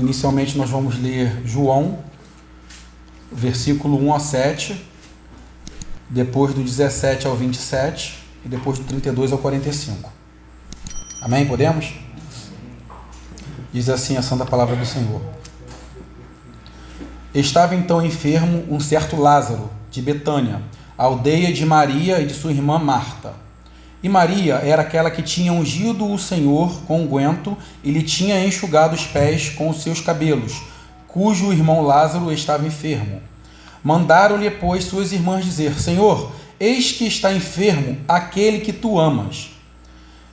inicialmente nós vamos ler João, versículo 1 a 7, depois do 17 ao 27 e depois do 32 ao 45. Amém? Podemos? Diz assim a santa palavra do Senhor. Estava então enfermo um certo Lázaro, de Betânia, a aldeia de Maria e de sua irmã Marta. E Maria era aquela que tinha ungido o Senhor com unguento e lhe tinha enxugado os pés com os seus cabelos, cujo irmão Lázaro estava enfermo. Mandaram-lhe, pois, suas irmãs dizer: Senhor, eis que está enfermo aquele que tu amas.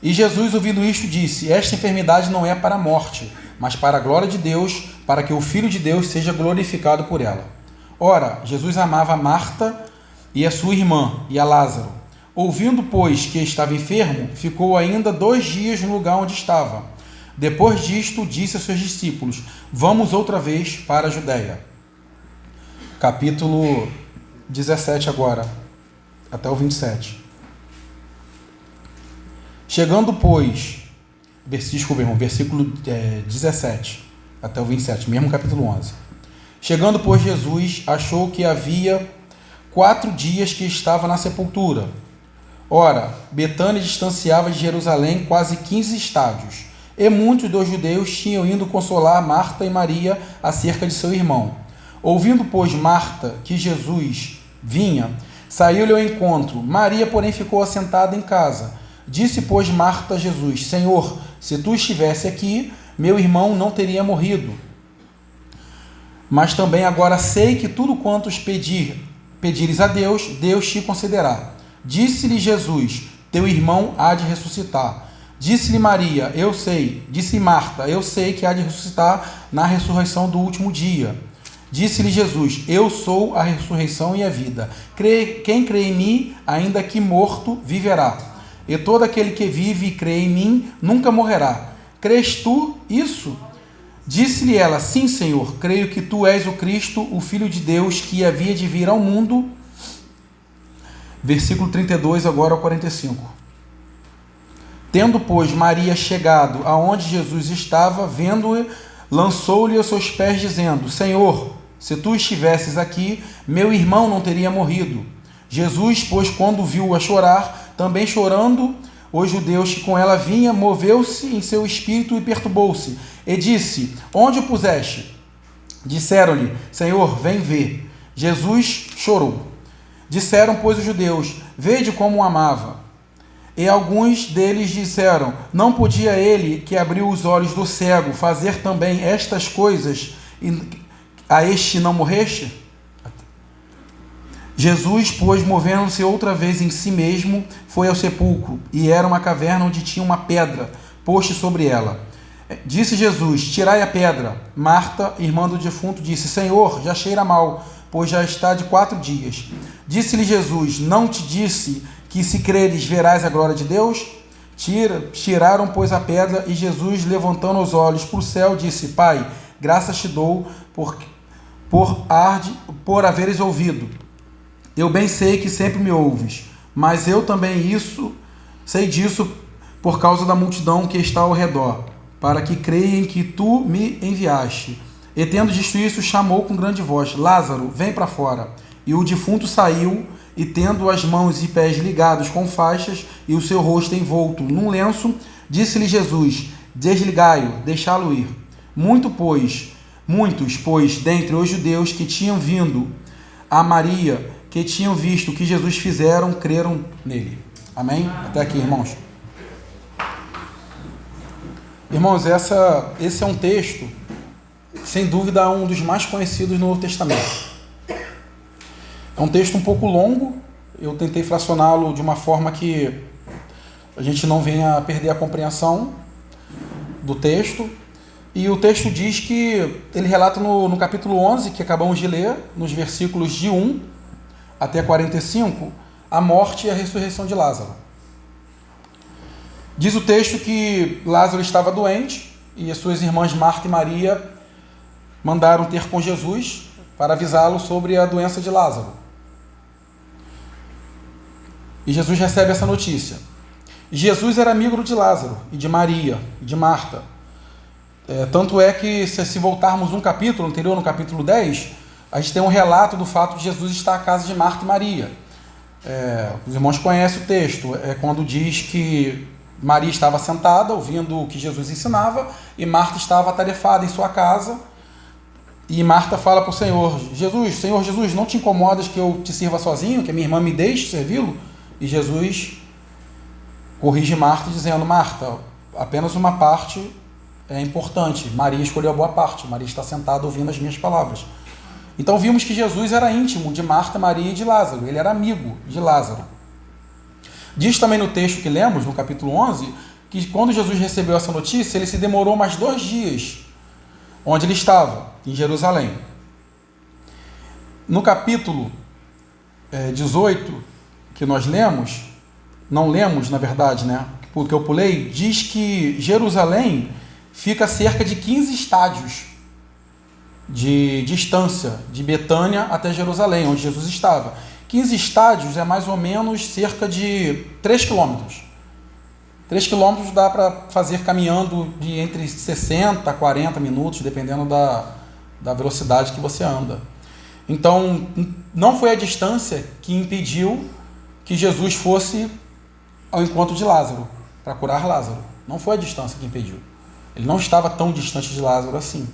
E Jesus, ouvindo isto, disse: Esta enfermidade não é para a morte, mas para a glória de Deus, para que o Filho de Deus seja glorificado por ela. Ora, Jesus amava a Marta e a sua irmã, e a Lázaro. Ouvindo, pois, que estava enfermo, ficou ainda 2 dias no lugar onde estava. Depois disto, disse a seus discípulos: Vamos outra vez para a Judéia. Capítulo 17 agora, até o 27. Chegando, pois, versículo 17 até o 27, mesmo capítulo 11. Chegando, pois, Jesus achou que havia 4 dias que estava na sepultura. Ora, Betânia distanciava de Jerusalém quase 15 estádios, e muitos dos judeus tinham ido consolar Marta e Maria acerca de seu irmão. Ouvindo, pois, Marta que Jesus vinha, saiu-lhe ao encontro. Maria, porém, ficou assentada em casa. Disse, pois, Marta a Jesus: Senhor, se tu estivesse aqui, meu irmão não teria morrido. Mas também agora sei que tudo quanto pedires a Deus, Deus te concederá. Disse-lhe Jesus: Teu irmão há de ressuscitar. Disse-lhe Maria: Disse Marta: Eu sei que há de ressuscitar na ressurreição do último dia. Disse-lhe Jesus: Eu sou a ressurreição e a vida. Quem crê em mim, ainda que morto, viverá. E todo aquele que vive e crê em mim, nunca morrerá. Crês tu isso? Disse-lhe ela: Sim, Senhor, creio que tu és o Cristo, o Filho de Deus, que havia de vir ao mundo. Versículo 32, agora ao 45. Tendo, pois, Maria chegado aonde Jesus estava, vendo-o, lançou-lhe aos seus pés, dizendo: Senhor, se tu estivesses aqui, meu irmão não teria morrido. Jesus, pois, quando viu-a chorar, também chorando, os judeus que com ela vinham, moveu-se em seu espírito e perturbou-se, e disse: Onde o puseste? Disseram-lhe: Senhor, vem ver. Jesus chorou. Disseram, pois, os judeus: Vede como o amava. E alguns deles disseram: Não podia ele, que abriu os olhos do cego, fazer também estas coisas, e a este não morreste? Jesus, pois, movendo-se outra vez em si mesmo, foi ao sepulcro, e era uma caverna onde tinha uma pedra posta sobre ela. Disse Jesus: Tirai a pedra. Marta, irmã do defunto, disse: Senhor, já cheira mal, pois já está de 4 dias. Disse-lhe Jesus: Não te disse que, se creres, verás a glória de Deus? Tiraram, pois, a pedra, e Jesus, levantando os olhos para o céu, disse: Pai, graças te dou por haveres ouvido. Eu bem sei que sempre me ouves, mas eu também sei disso por causa da multidão que está ao redor, para que creiam que tu me enviaste. E tendo dito isso, chamou com grande voz: Lázaro, vem para fora. E o defunto saiu, e tendo as mãos e pés ligados com faixas, e o seu rosto envolto num lenço, disse-lhe Jesus: Desligai-o, deixá-lo ir. Muitos, pois, dentre os judeus que tinham vindo a Maria, que tinham visto o que Jesus fizeram, creram nele. Amém? Até aqui, irmãos. Irmãos, esse é um texto, sem dúvida, um dos mais conhecidos no Novo Testamento. É um texto um pouco longo. Eu tentei fracioná-lo de uma forma que a gente não venha a perder a compreensão do texto. E o texto diz que ele relata no capítulo 11, que acabamos de ler, nos versículos de 1 até 45, a morte e a ressurreição de Lázaro. Diz o texto que Lázaro estava doente e as suas irmãs Marta e Maria mandaram ter com Jesus para avisá-lo sobre a doença de Lázaro. E Jesus recebe essa notícia. Jesus era amigo de Lázaro, e de Maria, e de Marta. Tanto é que, se voltarmos um capítulo anterior, no capítulo 10, a gente tem um relato do fato de Jesus estar à casa de Marta e Maria. Os irmãos conhecem o texto, quando diz que Maria estava sentada, ouvindo o que Jesus ensinava, e Marta estava atarefada em sua casa, e Marta fala para o Senhor Jesus, não te incomodas que eu te sirva sozinho, que a minha irmã me deixe servi-lo? E Jesus corrige Marta dizendo, Marta, apenas uma parte é importante, Maria escolheu a boa parte, Maria está sentada ouvindo as minhas palavras. Então vimos que Jesus era íntimo de Marta, Maria e de Lázaro, ele era amigo de Lázaro. Diz também no texto que lemos, no capítulo 11, que quando Jesus recebeu essa notícia, ele se demorou mais 2 dias, onde ele estava, em Jerusalém. No capítulo 18, que nós lemos, não lemos, na verdade, porque eu pulei, diz que Jerusalém fica a cerca de 15 estádios de distância de Betânia até Jerusalém, onde Jesus estava. 15 estádios é mais ou menos cerca de 3 quilômetros. 3 quilômetros dá para fazer caminhando de entre 60 a 40 minutos, dependendo da velocidade que você anda. Então, não foi a distância que impediu que Jesus fosse ao encontro de Lázaro, para curar Lázaro. Não foi a distância que impediu. Ele não estava tão distante de Lázaro assim.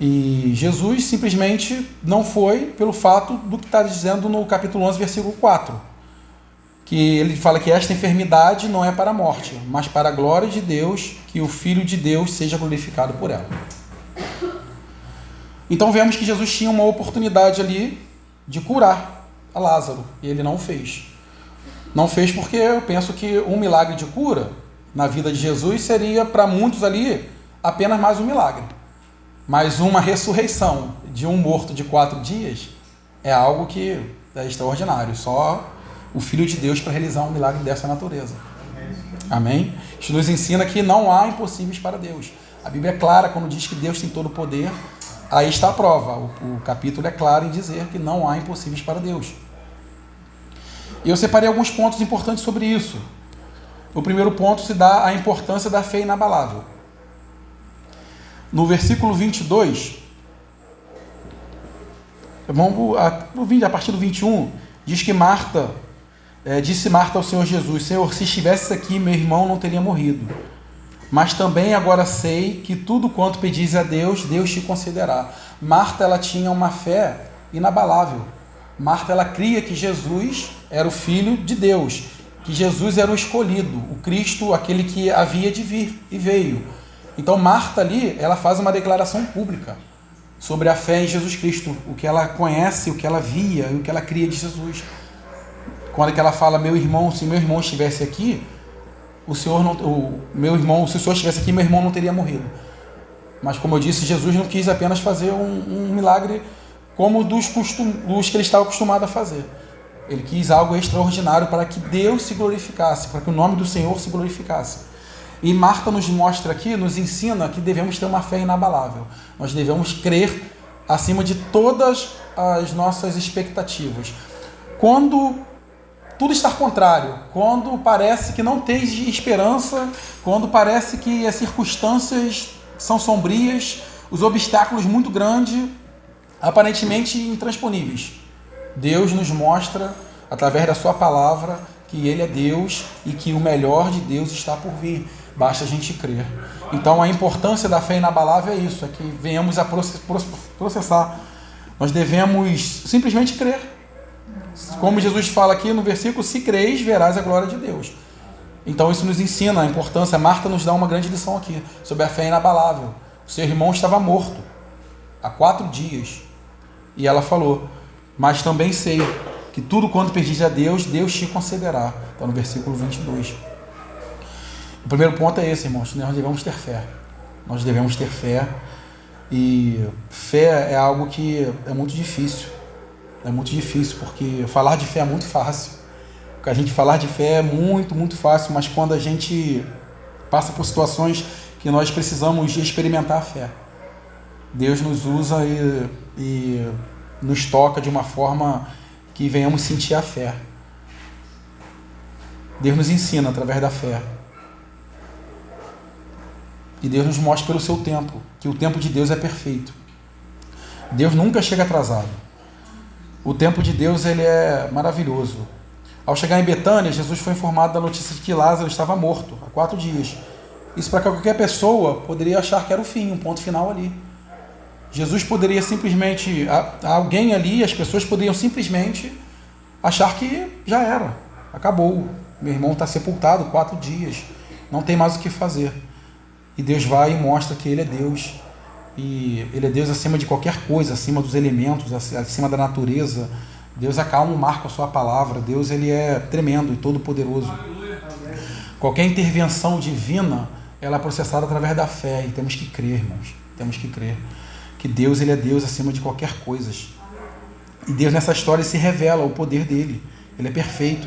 E Jesus simplesmente não foi pelo fato do que está dizendo no capítulo 11, versículo 4. Que ele fala que esta enfermidade não é para a morte, mas para a glória de Deus, que o Filho de Deus seja glorificado por ela. Então vemos que Jesus tinha uma oportunidade ali de curar a Lázaro, e ele não fez. Não fez porque eu penso que um milagre de cura na vida de Jesus seria para muitos ali apenas mais um milagre. Mas uma ressurreição de um morto de 4 dias é algo que é extraordinário. Só o Filho de Deus para realizar um milagre dessa natureza. Amém? Isso nos ensina que não há impossíveis para Deus. A Bíblia é clara quando diz que Deus tem todo o poder. Aí está a prova. O capítulo é claro em dizer que não há impossíveis para Deus. E eu separei alguns pontos importantes sobre isso. O primeiro ponto se dá à importância da fé inabalável. No versículo 22, a partir do 21, diz que disse Marta ao Senhor Jesus, Senhor, se estivesse aqui, meu irmão não teria morrido. Mas também agora sei que tudo quanto pedis a Deus, Deus te concederá. Marta, ela tinha uma fé inabalável. Marta, ela cria que Jesus era o Filho de Deus, que Jesus era o escolhido, o Cristo, aquele que havia de vir e veio. Então Marta ali, ela faz uma declaração pública sobre a fé em Jesus Cristo, o que ela conhece, o que ela via e o que ela cria de Jesus. Quando ela fala, meu irmão, se meu irmão estivesse aqui, se o Senhor estivesse aqui, meu irmão não teria morrido. Mas como eu disse, Jesus não quis apenas fazer um milagre como dos que ele estava acostumado a fazer. Ele quis algo extraordinário para que Deus se glorificasse, para que o nome do Senhor se glorificasse. E Marta nos mostra aqui, nos ensina que devemos ter uma fé inabalável. Nós devemos crer acima de todas as nossas expectativas. Quando tudo está contrário, quando parece que não tens esperança, quando parece que as circunstâncias são sombrias, os obstáculos muito grandes, aparentemente intransponíveis, Deus nos mostra, através da sua palavra, que Ele é Deus e que o melhor de Deus está por vir. Basta a gente crer. Então a importância da fé inabalável é isso, é que venhamos a processar. Nós devemos simplesmente crer. Como Jesus fala aqui no versículo, se creis, verás a glória de Deus. Então isso nos ensina a importância. Marta nos dá uma grande lição aqui, sobre a fé inabalável. O seu irmão estava morto há 4 dias. E ela falou, mas também sei que tudo quanto pedis a Deus, Deus te concederá. Está no versículo 22. O primeiro ponto é esse, irmãos, nós devemos ter fé. Nós devemos ter fé. E fé é algo que é muito difícil. É muito difícil, porque falar de fé é muito fácil. Porque a gente falar de fé é muito, muito fácil, mas quando a gente passa por situações que nós precisamos de experimentar a fé, Deus nos usa e nos toca de uma forma que venhamos sentir a fé. Deus nos ensina através da fé. E Deus nos mostra pelo seu tempo, que o tempo de Deus é perfeito. Deus nunca chega atrasado. O tempo de Deus, ele é maravilhoso. Ao chegar em Betânia, Jesus foi informado da notícia de que Lázaro estava morto há 4 dias. Isso para qualquer pessoa poderia achar que era o fim, um ponto final ali. Jesus poderia simplesmente, alguém ali, as pessoas poderiam simplesmente achar que já era, acabou. Meu irmão está sepultado 4 dias, não tem mais o que fazer. E Deus vai e mostra que Ele é Deus. E Ele é Deus acima de qualquer coisa, acima dos elementos, acima da natureza. Deus acalma o mar com a sua palavra. Deus, Ele é tremendo e todo poderoso. Qualquer intervenção divina, ela é processada através da fé. E temos que crer, irmãos. Temos que crer que Deus, Ele é Deus acima de qualquer coisa. E Deus nessa história se revela o poder dEle. Ele é perfeito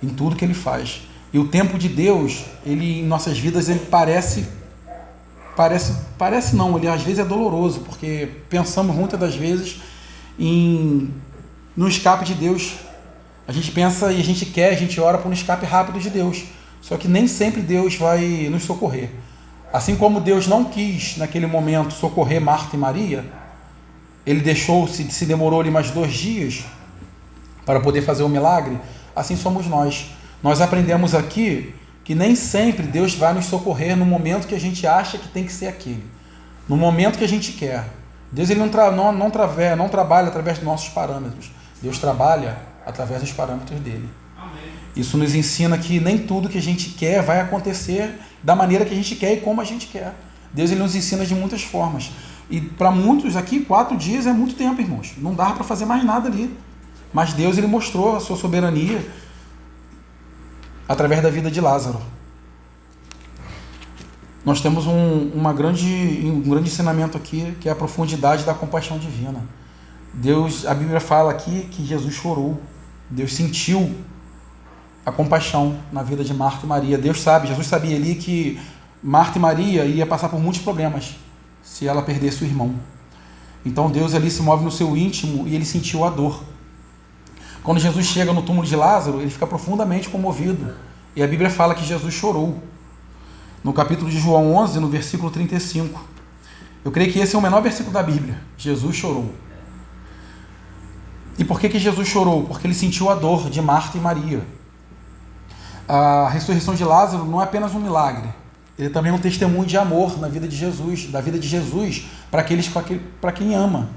em tudo que Ele faz. E o tempo de Deus, Ele em nossas vidas, ele parece não, ele às vezes é doloroso, porque pensamos muitas das vezes no escape de Deus. A gente pensa e a gente ora por um escape rápido de Deus. Só que nem sempre Deus vai nos socorrer. Assim como Deus não quis, naquele momento, socorrer Marta e Maria, Ele se demorou ali mais 2 dias para poder fazer o milagre, assim somos nós. Nós aprendemos aqui que nem sempre Deus vai nos socorrer no momento que a gente acha que tem que ser aquele. No momento que a gente quer. Deus, ele não trabalha através dos nossos parâmetros. Deus trabalha através dos parâmetros dele. Amém. Isso nos ensina que nem tudo que a gente quer vai acontecer da maneira que a gente quer e como a gente quer. Deus, ele nos ensina de muitas formas. E para muitos aqui, 4 dias é muito tempo, irmãos. Não dá para fazer mais nada ali. Mas Deus, ele mostrou a sua soberania através da vida de Lázaro. Nós temos um grande ensinamento aqui, que é a profundidade da compaixão divina. A Bíblia fala aqui que Jesus chorou. Deus sentiu a compaixão na vida de Marta e Maria. Jesus sabia ali que Marta e Maria ia passar por muitos problemas se ela perdesse o irmão. Então Deus ali se move no seu íntimo e ele sentiu a dor. Quando Jesus chega no túmulo de Lázaro, ele fica profundamente comovido. E a Bíblia fala que Jesus chorou. No capítulo de João 11, no versículo 35. Eu creio que esse é o menor versículo da Bíblia. Jesus chorou. E por que Jesus chorou? Porque ele sentiu a dor de Marta e Maria. A ressurreição de Lázaro não é apenas um milagre. Ele também é um testemunho de amor na vida de Jesus, da vida de Jesus para quem ama.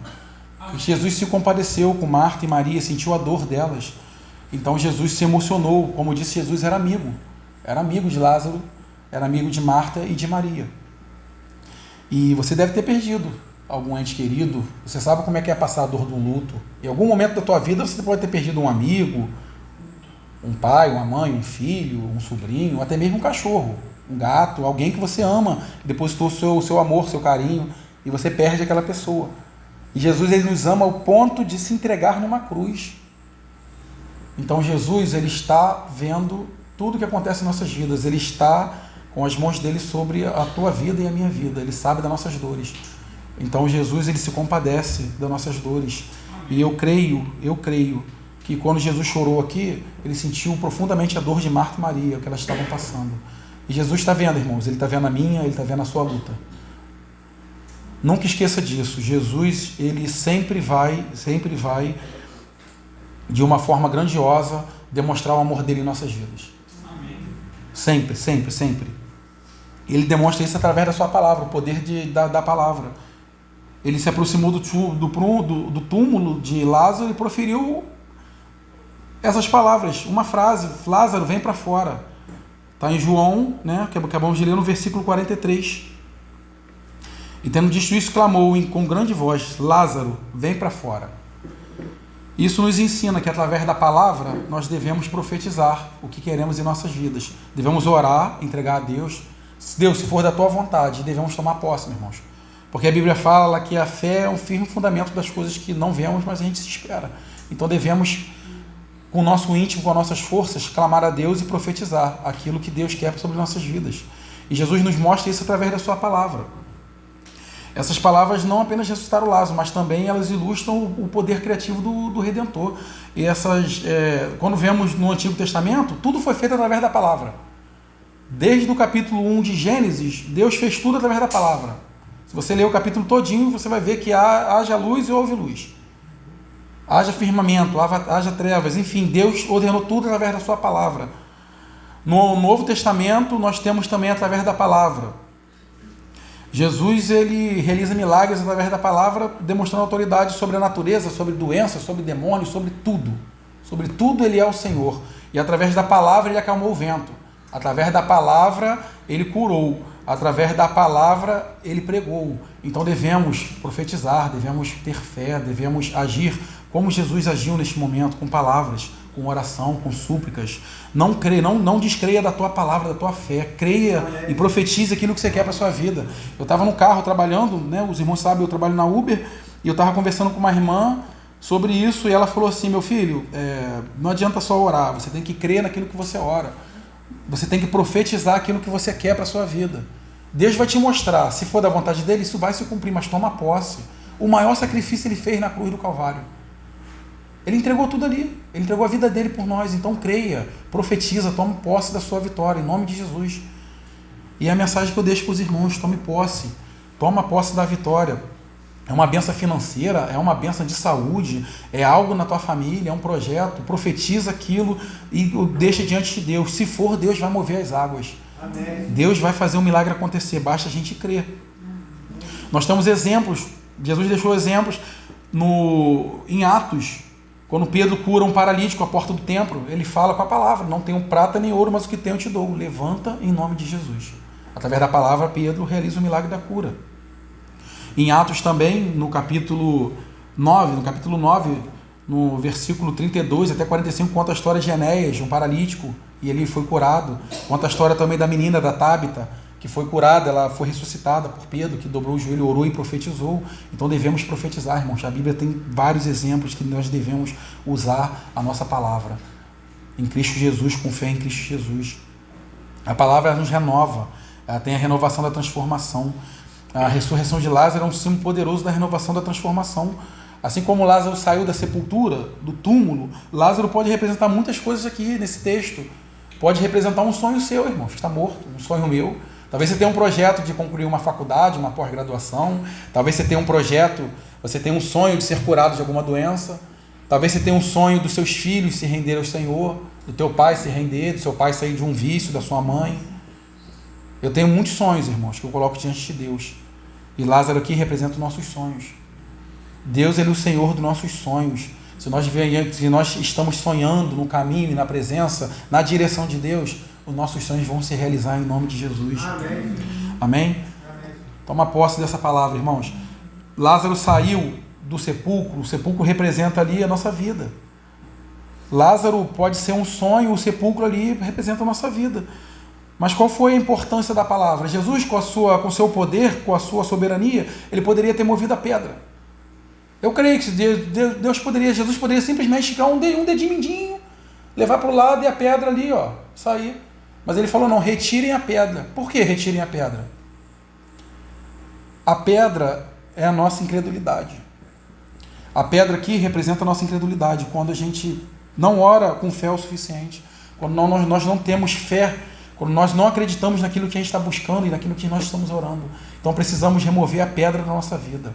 Jesus se compadeceu com Marta e Maria, sentiu a dor delas. Então Jesus se emocionou. Como disse, Jesus era amigo de Lázaro, era amigo de Marta e de Maria. E você deve ter perdido algum ente querido. Você sabe como é que é passar a dor do luto. Em algum momento da tua vida você pode ter perdido um amigo, um pai, uma mãe, um filho, um sobrinho, ou até mesmo um cachorro, um gato, alguém que você ama, que depositou o seu amor, seu carinho, e você perde aquela pessoa. E Jesus, ele nos ama ao ponto de se entregar numa cruz. Então Jesus, ele está vendo tudo o que acontece em nossas vidas. Ele está com as mãos dele sobre a tua vida e a minha vida. Ele sabe das nossas dores. Então Jesus, ele se compadece das nossas dores. E eu creio que quando Jesus chorou aqui, ele sentiu profundamente a dor de Marta e Maria, o que elas estavam passando. E Jesus está vendo, irmãos. Ele está vendo a minha, ele está vendo a sua luta. Nunca esqueça disso. Jesus, ele sempre vai, de uma forma grandiosa, demonstrar o amor dele em nossas vidas. Amém. Sempre. Ele demonstra isso através da sua palavra, o poder da palavra. Ele se aproximou do túmulo de Lázaro e proferiu essas palavras, uma frase: Lázaro, vem para fora. Está em João, né, que acabamos de ler no versículo 43. E tendo dito isso, clamou com grande voz: Lázaro, vem para fora. Isso nos ensina que através da palavra nós devemos profetizar o que queremos em nossas vidas. Devemos orar, entregar a Deus. Deus, se for da tua vontade, devemos tomar posse, meus irmãos. Porque a Bíblia fala que a fé é um firme fundamento das coisas que não vemos, mas a gente se espera. Então devemos, com o nosso íntimo, com as nossas forças, clamar a Deus e profetizar aquilo que Deus quer sobre nossas vidas. E Jesus nos mostra isso através da sua palavra. Essas palavras não apenas ressuscitaram Lázaro, mas também elas ilustram o poder criativo do Redentor. E quando vemos no Antigo Testamento, tudo foi feito através da palavra. Desde o capítulo 1 de Gênesis, Deus fez tudo através da palavra. Se você ler o capítulo todinho, você vai ver que haja luz e houve luz. Haja firmamento, haja trevas, enfim, Deus ordenou tudo através da sua palavra. No Novo Testamento, nós temos também através da palavra. Jesus, ele realiza milagres através da palavra, demonstrando autoridade sobre a natureza, sobre doenças, sobre demônios, sobre tudo. Sobre tudo ele é o Senhor. E através da palavra ele acalmou o vento. Através da palavra ele curou. Através da palavra ele pregou. Então devemos profetizar, devemos ter fé, devemos agir como Jesus agiu neste momento, com palavras, com oração, com súplicas. Não descreia da tua palavra, da tua fé. Creia e profetize aquilo que você quer para a sua vida. Eu estava no carro trabalhando, né? Os irmãos sabem, eu trabalho na Uber, e eu estava conversando com uma irmã sobre isso, e ela falou assim: meu filho, não adianta só orar, você tem que crer naquilo que você ora. Você tem que profetizar aquilo que você quer para a sua vida. Deus vai te mostrar, se for da vontade dele, isso vai se cumprir, mas toma posse. O maior sacrifício ele fez na cruz do Calvário. Ele entregou tudo ali, ele entregou a vida dele por nós. Então creia, profetiza, tome posse da sua vitória, em nome de Jesus. E a mensagem que eu deixo para os irmãos: tome posse, toma posse da vitória. É uma bênção financeira, é uma bênção de saúde, é algo na tua família, é um projeto. Profetiza aquilo e deixa diante de Deus. Se for, Deus vai mover as águas. Amém. Deus vai fazer um milagre acontecer, basta a gente crer. Nós temos exemplos, Jesus deixou exemplos em Atos, quando Pedro cura um paralítico à porta do templo. Ele fala com a palavra: não tenho prata nem ouro, mas o que tenho eu te dou. Levanta em nome de Jesus. Através da palavra, Pedro realiza o milagre da cura. Em Atos também, no capítulo 9, no versículo 32 até 45, conta a história de Enéas, um paralítico, e ele foi curado. Conta a história também da menina, da Tábita, que foi curada, ela foi ressuscitada por Pedro, que dobrou o joelho, orou e profetizou. Então devemos profetizar, irmãos. A Bíblia tem vários exemplos que nós devemos usar a nossa palavra. Em Cristo Jesus, com fé em Cristo Jesus. A palavra nos renova, ela tem a renovação da transformação. A ressurreição de Lázaro é um símbolo poderoso da renovação da transformação. Assim como Lázaro saiu da sepultura, do túmulo, Lázaro pode representar muitas coisas aqui nesse texto. Pode representar um sonho seu, irmão, que está morto, um sonho meu. Talvez você tenha um projeto de concluir uma faculdade, uma pós-graduação. Talvez você tenha um projeto, você tenha um sonho de ser curado de alguma doença. Talvez você tenha um sonho dos seus filhos se render ao Senhor, do teu pai se render, do seu pai sair de um vício, da sua mãe. Eu tenho muitos sonhos, irmãos, que eu coloco diante de Deus. E Lázaro aqui representa os nossos sonhos. Deus, ele é o Senhor dos nossos sonhos. Se nós estamos sonhando no caminho e na presença, na direção de Deus, os nossos sonhos vão se realizar em nome de Jesus. Amém? Amém? Toma posse dessa palavra, irmãos. Lázaro saiu do sepulcro, o sepulcro representa ali a nossa vida. Lázaro pode ser um sonho, o sepulcro ali representa a nossa vida. Mas qual foi a importância da palavra? Jesus, com o seu poder, com a sua soberania, ele poderia ter movido a pedra. Eu creio que Jesus poderia simplesmente esticar um dedinho mindinho, levar para o lado e a pedra ali, sair. Mas ele falou: não, retirem a pedra. Por que retirem a pedra? A pedra é a nossa incredulidade. A pedra aqui representa a nossa incredulidade, quando a gente não ora com fé o suficiente, quando nós não temos fé, quando nós não acreditamos naquilo que a gente está buscando e naquilo que nós estamos orando. Então precisamos remover a pedra da nossa vida.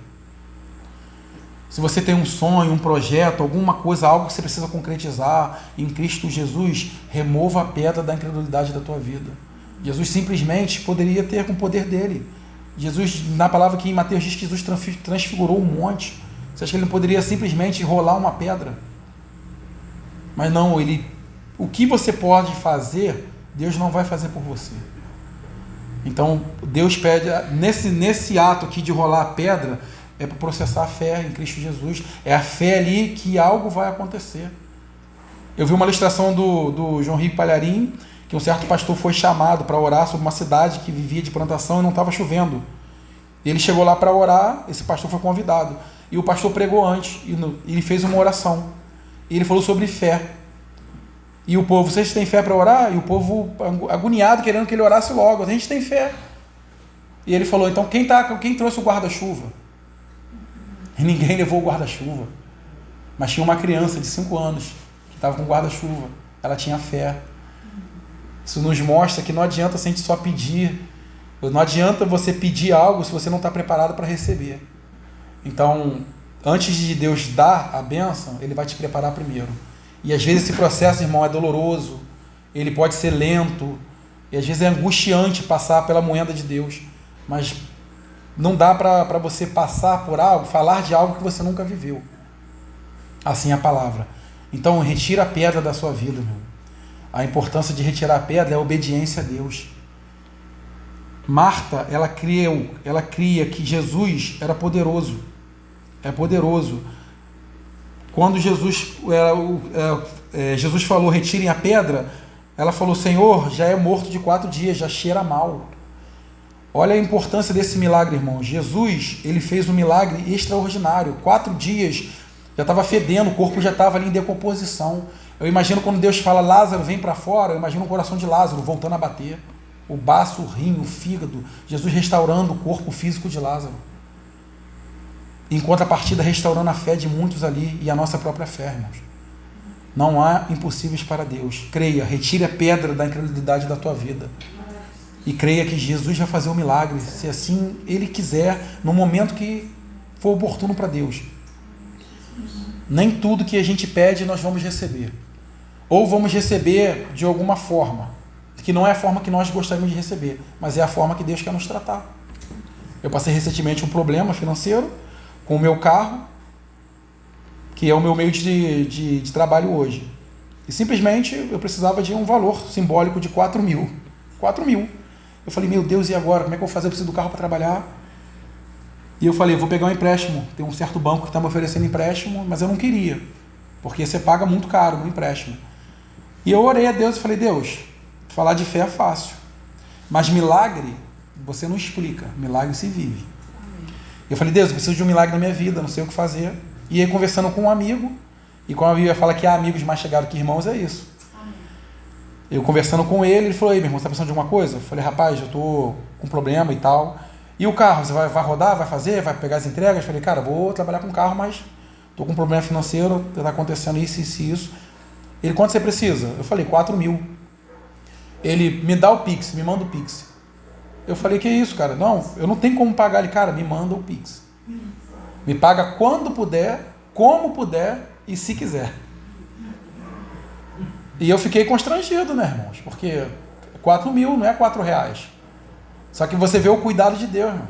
Se você tem um sonho, um projeto, alguma coisa, algo que você precisa concretizar em Cristo Jesus, remova a pedra da incredulidade da tua vida. Jesus simplesmente poderia ter com o poder dele. Jesus, na palavra que em Mateus diz que Jesus transfigurou um monte. Você acha que ele poderia simplesmente rolar uma pedra? Mas não, o que você pode fazer, Deus não vai fazer por você. Então, Deus pede, nesse ato aqui de rolar a pedra, é para processar a fé em Cristo Jesus. É a fé ali que algo vai acontecer. Eu vi uma ilustração do João Rico Palharim, que um certo pastor foi chamado para orar sobre uma cidade que vivia de plantação e não estava chovendo. E ele chegou lá para orar, esse pastor foi convidado. E o pastor pregou antes, e ele fez uma oração. E ele falou sobre fé. E o povo: vocês têm fé para orar? E o povo agoniado, querendo que ele orasse logo. A gente tem fé. E ele falou: então quem trouxe o guarda-chuva? E ninguém levou o guarda-chuva. Mas tinha uma criança de 5 anos que estava com o guarda-chuva. Ela tinha fé. Isso nos mostra que não adianta a gente só pedir, não adianta você pedir algo se você não está preparado para receber. Então, antes de Deus dar a bênção, Ele vai te preparar primeiro. E às vezes esse processo, irmão, é doloroso, ele pode ser lento, e às vezes é angustiante passar pela moenda de Deus, mas não dá para você passar por algo, falar de algo que você nunca viveu. Assim é a palavra. Então, retira a pedra da sua vida, meu. A importância de retirar a pedra é a obediência a Deus. Marta, ela cria que Jesus era poderoso. É poderoso. Quando Jesus falou, retirem a pedra, ela falou, Senhor, já é morto de 4 dias, já cheira mal. Olha a importância desse milagre, irmão. Jesus, ele fez um milagre extraordinário. 4 dias, já estava fedendo, o corpo já estava ali em decomposição. Eu imagino quando Deus fala, Lázaro, vem para fora, eu imagino o coração de Lázaro voltando a bater. O baço, o rim, o fígado, Jesus restaurando o corpo físico de Lázaro. Em contrapartida, restaurando a fé de muitos ali e a nossa própria fé, irmãos. Não há impossíveis para Deus. Creia, retire a pedra da incredulidade da tua vida. E creia que Jesus vai fazer um milagre, se assim Ele quiser, no momento que for oportuno para Deus. Nem tudo que a gente pede nós vamos receber. Ou vamos receber de alguma forma, que não é a forma que nós gostaríamos de receber, mas é a forma que Deus quer nos tratar. Eu passei recentemente um problema financeiro com o meu carro, que é o meu meio de trabalho hoje. E simplesmente eu precisava de um valor simbólico de 4 mil. 4 mil. Eu falei, meu Deus, e agora? Como é que eu vou fazer? Eu preciso do carro para trabalhar. E eu falei, vou pegar um empréstimo. Tem um certo banco que está me oferecendo empréstimo, mas eu não queria, porque você paga muito caro no empréstimo. E eu orei a Deus e falei, Deus, falar de fé é fácil, mas milagre você não explica, milagre se vive. Eu falei, Deus, eu preciso de um milagre na minha vida, não sei o que fazer. E aí conversando com um amigo, e como a Bíblia fala que há amigos mais chegados que irmãos, é isso. Eu conversando com ele, ele falou, ei, meu irmão, você está pensando de alguma coisa? Eu falei, rapaz, eu estou com problema e tal. E o carro, você vai rodar, vai fazer, vai pegar as entregas? Eu falei, cara, vou trabalhar com carro, mas estou com um problema financeiro, está acontecendo isso, isso e isso. Ele, quanto você precisa? Eu falei, 4 mil. Ele, me dá o Pix, me manda o Pix. Eu falei, que isso, cara? Não, eu não tenho como pagar. Ele, cara, me manda o Pix. Me paga quando puder, como puder e se quiser. E eu fiquei constrangido, né, irmãos? Porque 4 mil não é 4 reais. Só que você vê o cuidado de Deus, irmão.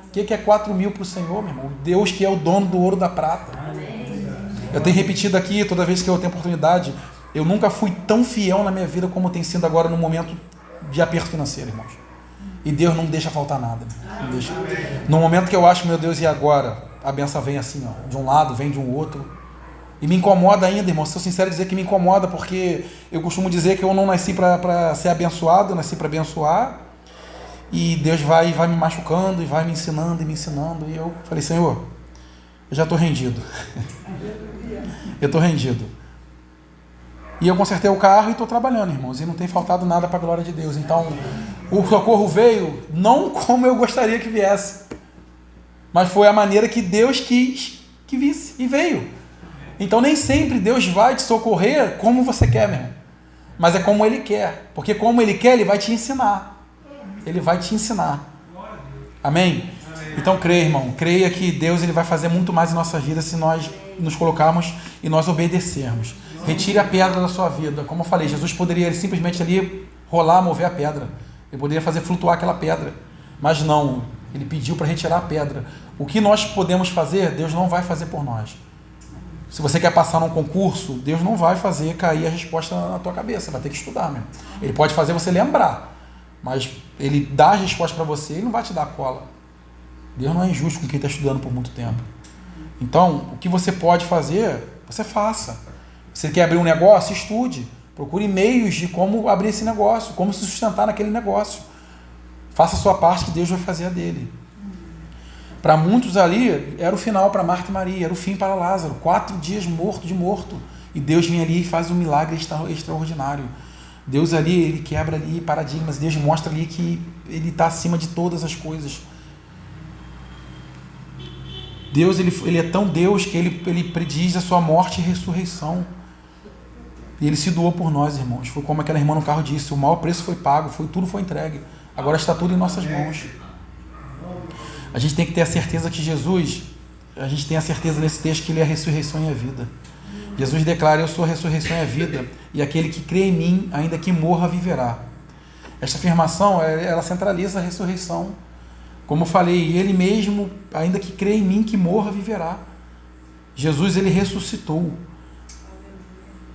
O que é 4 mil para o Senhor, meu irmão? Deus que é o dono do ouro e da prata. Eu tenho repetido aqui, toda vez que eu tenho oportunidade, eu nunca fui tão fiel na minha vida como tem sido agora no momento de aperto financeiro, irmãos. E Deus não deixa faltar nada. Não deixa. No momento que eu acho, meu Deus, e agora? A benção vem assim, ó, de um lado, vem de um outro. E me incomoda ainda, irmão. Sou sincero em dizer que me incomoda, porque eu costumo dizer que eu não nasci para ser abençoado, eu nasci para abençoar. E Deus vai me machucando, e vai me ensinando, e me ensinando. E eu falei, Senhor, eu já estou rendido. Eu estou rendido. E eu consertei o carro e estou trabalhando, irmãos. E não tem faltado nada para a glória de Deus. Então, o socorro veio não como eu gostaria que viesse, mas foi a maneira que Deus quis que visse. E veio. Então, nem sempre Deus vai te socorrer como você quer, meu irmão. Mas é como Ele quer. Porque como Ele quer, Ele vai te ensinar. Ele vai te ensinar. Amém? Então creia, irmão. Creia que Deus ele vai fazer muito mais em nossas vidas se nós nos colocarmos e nós obedecermos. Retire a pedra da sua vida. Como eu falei, Jesus poderia simplesmente ali rolar, mover a pedra. Ele poderia fazer flutuar aquela pedra. Mas não. Ele pediu para retirar a pedra. O que nós podemos fazer, Deus não vai fazer por nós. Se você quer passar num concurso, Deus não vai fazer cair a resposta na tua cabeça. Vai ter que estudar mesmo. Ele pode fazer você lembrar. Mas Ele dá a resposta para você, Ele não vai te dar a cola. Deus não é injusto com quem está estudando por muito tempo. Então, o que você pode fazer, você faça. Você quer abrir um negócio? Estude. Procure meios de como abrir esse negócio, como se sustentar naquele negócio. Faça a sua parte que Deus vai fazer a dele. Para muitos ali, era o final para Marta e Maria, era o fim para Lázaro. 4 dias morto de morto. E Deus vem ali e faz um milagre extraordinário. Deus ali, Ele quebra ali paradigmas. Deus mostra ali que Ele está acima de todas as coisas. Deus, Ele é tão Deus que Ele prediz a sua morte e ressurreição. E ele se doou por nós, irmãos. Foi como aquela irmã no carro disse, o maior preço foi pago, tudo foi entregue. Agora está tudo em nossas mãos. A gente tem que ter a certeza que Jesus, a gente tem a certeza nesse texto que ele é a ressurreição e a vida. Jesus declara, eu sou a ressurreição e a vida, e aquele que crê em mim, ainda que morra, viverá. Esta afirmação, ela centraliza a ressurreição. Como eu falei, ele mesmo, ainda que crê em mim, que morra, viverá. Jesus, ele ressuscitou.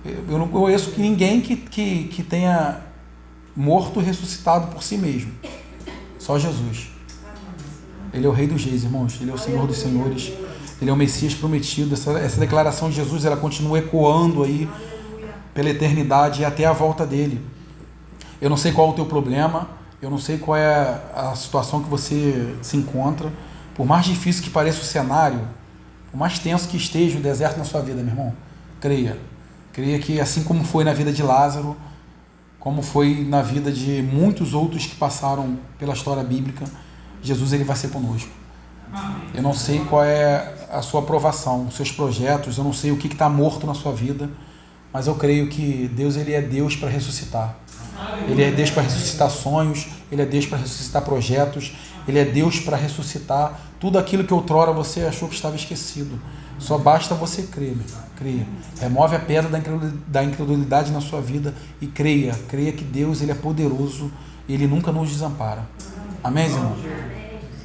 Eu não conheço ninguém que tenha morto e ressuscitado por si mesmo. Só Jesus. Ele é o Rei dos Reis, irmãos. Ele é o Senhor dos Senhores. Ele é o Messias prometido. Essa declaração de Jesus, ela continua ecoando aí pela eternidade e até a volta dele. Eu não sei qual é o teu problema. Eu não sei qual é a situação que você se encontra. Por mais difícil que pareça o cenário, por mais tenso que esteja o deserto na sua vida, meu irmão, creia. Creia que assim como foi na vida de Lázaro, como foi na vida de muitos outros que passaram pela história bíblica, Jesus, ele vai ser conosco. Eu não sei qual é a sua aprovação, os seus projetos, eu não sei o que está morto na sua vida, mas eu creio que Deus, ele é Deus para ressuscitar. Ele é Deus para ressuscitar sonhos, ele é Deus para ressuscitar projetos, ele é Deus para ressuscitar tudo aquilo que outrora você achou que estava esquecido. Só basta você crer, creia. Remove a pedra da incredulidade na sua vida e creia que Deus, ele é poderoso, ele nunca nos desampara. Amém, irmão?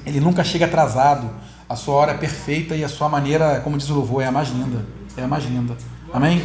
Ele nunca chega atrasado, a sua hora é perfeita e a sua maneira, como diz o louvor, é a mais linda. É a mais linda. Amém?